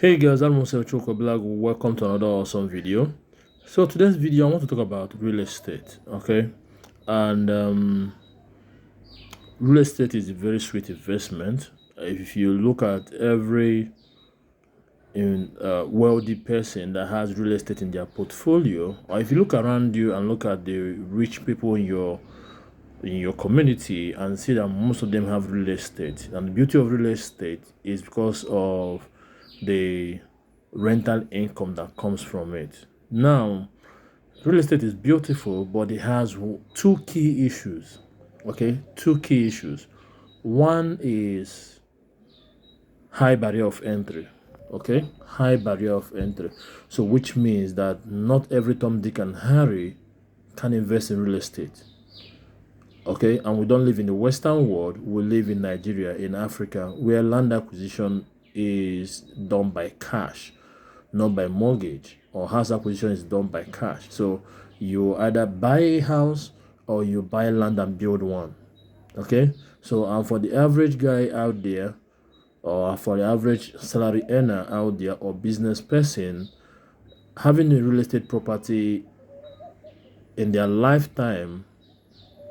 Hey guys, I'm Mose Blog. Welcome to another awesome video. So today's video, I want to talk about real estate. Okay, and real estate is a very sweet investment. If you look at every wealthy person that has real estate in their portfolio, or if you look around you and look at the rich people in your community and see that most of them have real estate, and the beauty of real estate is because of the rental income that comes from it. Now, real estate is beautiful, but it has two key issues. Okay, two key issues. One is high barrier of entry. Okay, high barrier of entry. So, which means that not every Tom, Dick, and Harry can invest in real estate. Okay, and we don't live in the Western world, we live in Nigeria, in Africa, where land acquisition is done by cash, not by mortgage, or house acquisition is done by cash. So you either buy a house or you buy land and build one. Okay, so for the average guy out there, or for the average salary earner out there, or business person, having a real estate property in their lifetime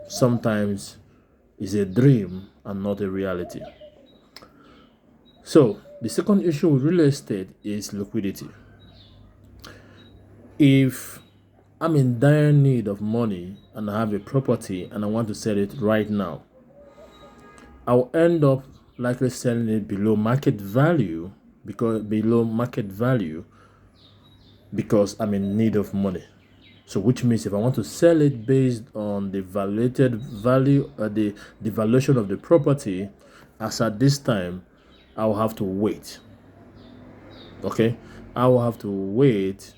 sometimes is a dream and not a reality. So the second issue with real estate is liquidity. If I'm in dire need of money and I have a property and I want to sell it right now, I'll end up likely selling it below market value because I'm in need of money. So which means if I want to sell it based on the valuated value, the valuation of the property, as at this time, I will have to wait. Okay, I will have to wait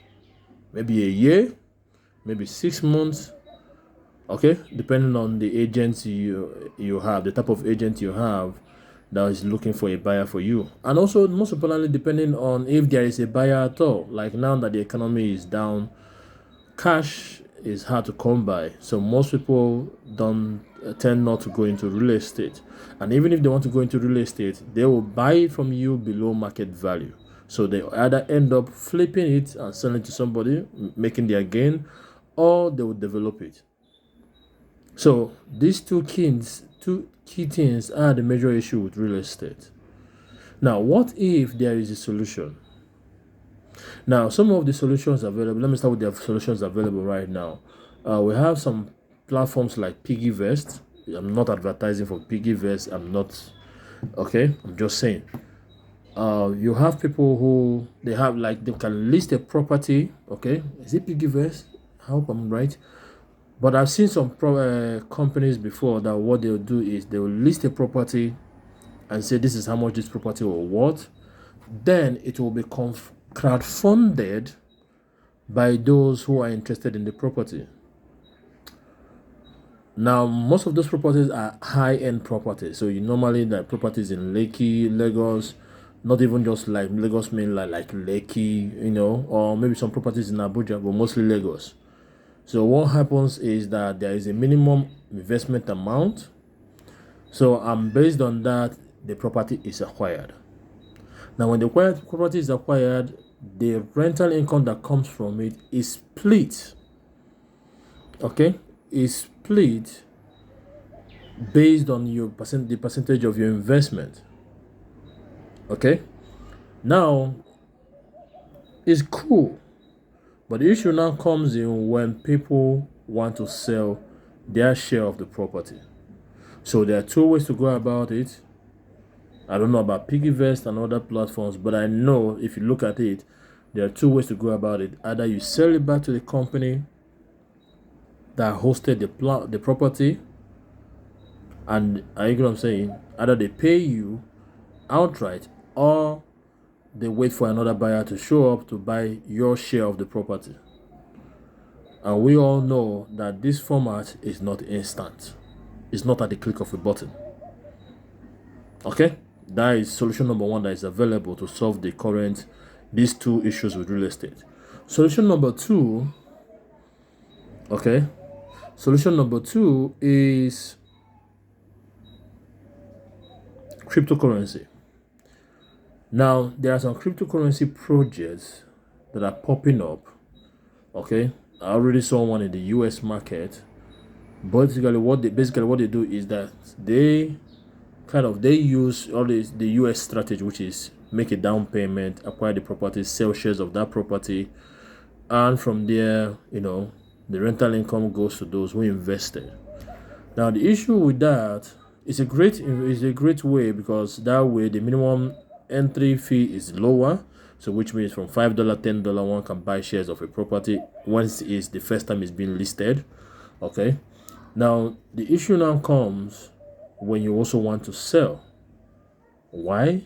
maybe a year, maybe 6 months. Okay, depending on the agent you have, the type of agent you have that is looking for a buyer for you, and also most importantly, depending on if there is a buyer at all. Like now that the economy is down, cash is hard to come by, so most people don't tend not to go into real estate. And even if they want to go into real estate, they will buy it from you below market value. So they either end up flipping it and selling it to somebody, making their gain, or they will develop it. So these two key things are the major issue with real estate. Now, what if there is a solution? Now, some of the solutions available, let me start with the solutions available right now. We have some platforms like Piggyvest. I'm not advertising for Piggyvest. I'm just saying. You have people who they can list a property. Okay, is it Piggyvest? I hope I'm right. But I've seen some companies before that what they'll do is they will list a property and say this is how much this property will worth. Then it will be crowdfunded by those who are interested in the property. Now, most of those properties are high-end properties. So you normally like properties in Lekki, Lagos, not even just like Lagos mainland, like Lekki, or maybe some properties in Abuja, but mostly Lagos. So what happens is that there is a minimum investment amount. So based on that, the property is acquired. Now, when the property is acquired, the rental income that comes from it is split. Okay, is split based on the percentage of your investment. Okay, now it's cool, but the issue now comes in when people want to sell their share of the property. So there are two ways to go about it. I don't know about Piggyvest and other platforms, but I know if you look at it, there are two ways to go about it. Either you sell it back to the company that hosted the property, and you get what I'm saying? Either they pay you outright, or they wait for another buyer to show up to buy your share of the property. And we all know that this format is not instant. It's not at the click of a button. Okay? That is solution number one that is available to solve these two issues with real estate. Solution number two is cryptocurrency. Now, there are some cryptocurrency projects that are popping up. Okay, I already saw one in the US market. Basically what they do is that they use all this the US strategy, which is make a down payment, acquire the property, sell shares of that property, and from there, the rental income goes to those who invested. Now the issue with that is a great way, because that way the minimum entry fee is lower. So which means from $5, $10, one can buy shares of a property once it's the first time it's being listed. Okay. Now the issue now comes when you also want to sell. Why?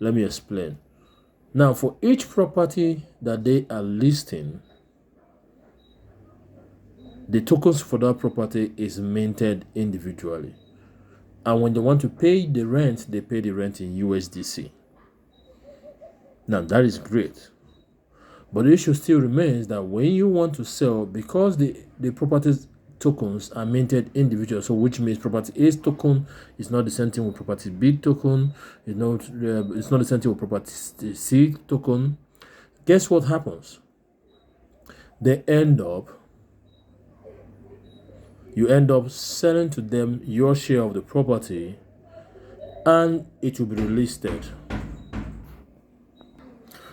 Let me explain. Now for each property that they are listing, the tokens for that property is minted individually. And when they want to pay the rent, they pay the rent in USDC. Now that is great. But the issue still remains that when you want to sell, because the property's tokens are minted individually, so which means property A's token is not the same thing with property B token, it's not the same thing with property C token. Guess what happens? You end up selling to them your share of the property, and it will be relisted.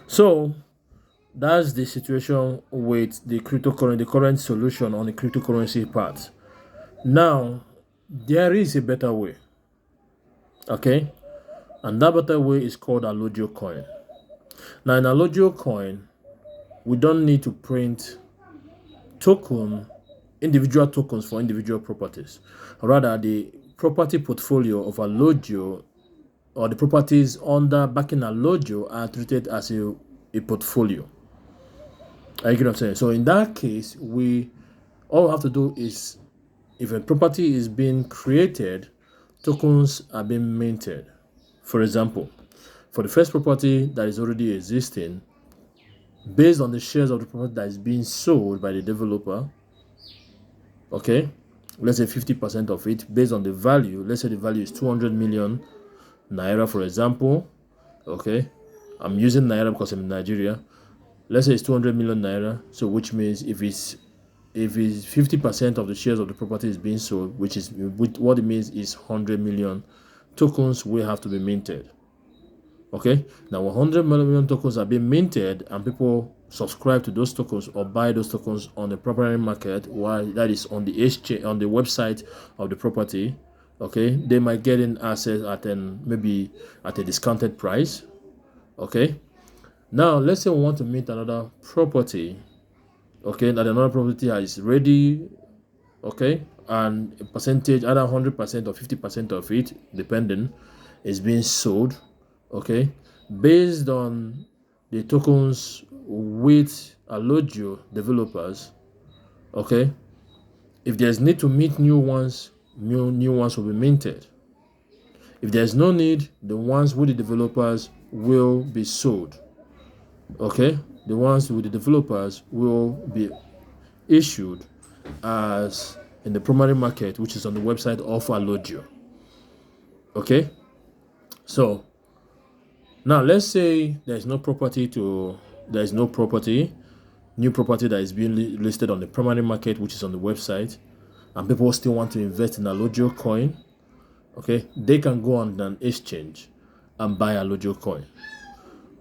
So that's the situation with the current solution on the cryptocurrency part. Now, there is a better way. Okay? And that better way is called Alloggio Coin. Now, in Alloggio Coin, we don't need to print individual tokens for individual properties. Rather, the property portfolio of Alloggio, or the properties under backing Alloggio, are treated as a portfolio. You get what I'm saying? So in that case, all we have to do is, if a property is being created, tokens are being minted. For example, for the first property that is already existing, based on the shares of the property that is being sold by the developer, okay, let's say 50% of it, based on the value, let's say the value is 200 million naira, for example. Okay, I'm using naira because I'm in Nigeria. Let's say it's 200 million naira. So which means if it's 50% of the shares of the property is being sold, what it means is 100 million tokens will have to be minted. Okay, now 100 million tokens are being minted, and people subscribe to those tokens or buy those tokens on the primary market, while that is on the exchange, on the website of the property. Okay, they might get in access maybe at a discounted price. Okay, now let's say we want to mint another property. Okay, that another property is ready. Okay, and a percentage, either 100% or 50% of it, depending, is being sold. Okay, based on the tokens with Alloggio developers. Okay, if there's need to mint new ones will be minted. If there's no need, the ones with the developers will be sold. Okay, the ones with the developers will be issued as in the primary market, which is on the website of Alloggio. Okay, so now let's say new property that is being listed on the primary market, which is on the website, and people still want to invest in Alloggio Coin. Okay, they can go on an exchange and buy Alloggio Coin.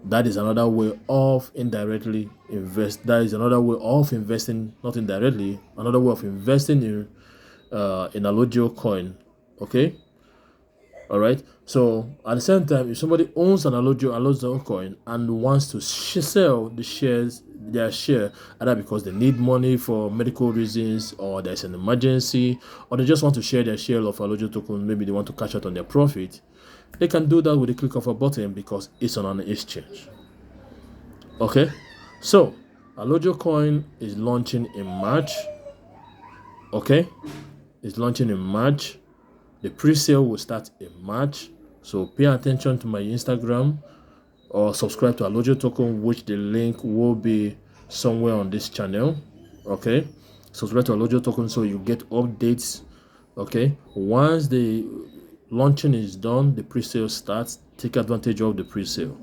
That is another way of investing, not indirectly, another way of investing in Alloggio Coin. Okay, all right. So at the same time, if somebody owns an Alloggio Coin and wants to sell their share, either because they need money for medical reasons, or there's an emergency, or they just want to share their share of Alloggio token, maybe they want to cash out on their profit, they can do that with a click of a button, because it's on an exchange. Okay, so Alloggio Coin is launching in March. Okay, it's launching in March. The pre-sale will start in March. So pay attention to my Instagram, or subscribe to Alloggio Token, which the link will be somewhere on this channel. Okay, subscribe to Alloggio Token so you get updates. Okay, once the launching is done, the pre-sale starts. Take advantage of the pre-sale.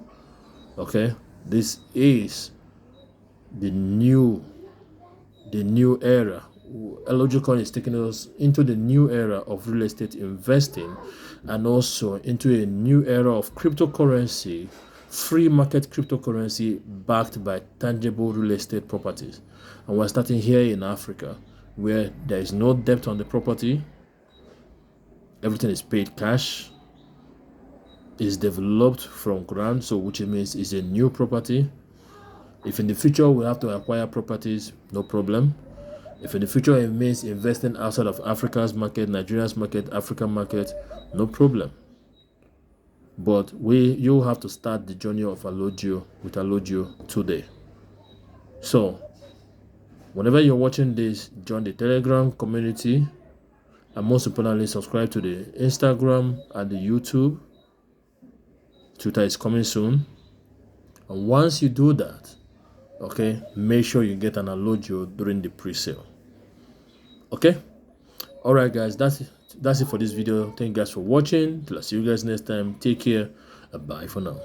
Okay, this is the new era. Alloggio Coin is taking us into the new era of real estate investing, and also into a new era of cryptocurrency, free market cryptocurrency backed by tangible real estate properties. And we're starting here in Africa, where there is no debt on the property. Everything is paid cash. Is developed from ground, so which means it's a new property. If in the future we have to acquire properties, no problem. If in the future it means investing outside of Africa's market, Nigeria's market, African market, no problem. But you have to start the journey of Alloggio with Alloggio today. So whenever you're watching this, join the Telegram community, and most importantly, subscribe to the Instagram and the YouTube. Twitter is coming soon. And once you do that, okay, make sure you get an Alloggio during the pre-sale. Okay, all right guys, that's it for this video. Thank you guys for watching. Till I see you guys next time. Take care and bye for now.